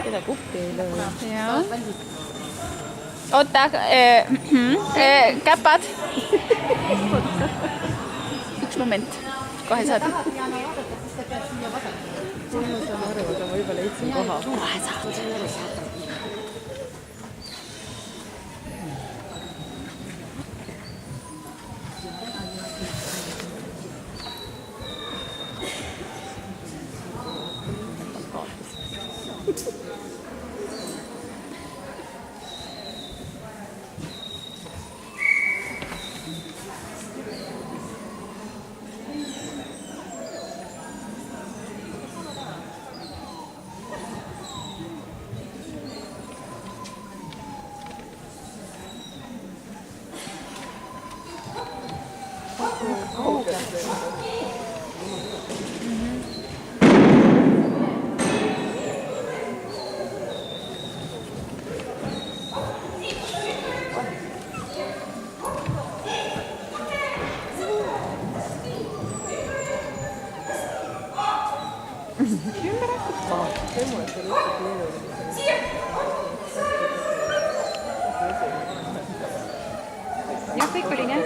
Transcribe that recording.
Cái là cúc kỳ luôn. Joo. Ottaa käpät. Yksi momentti. Kohe saad. Ma saan aru, aga ma juba leidsin koha. Kohe saad. Jah, kõik oli nii.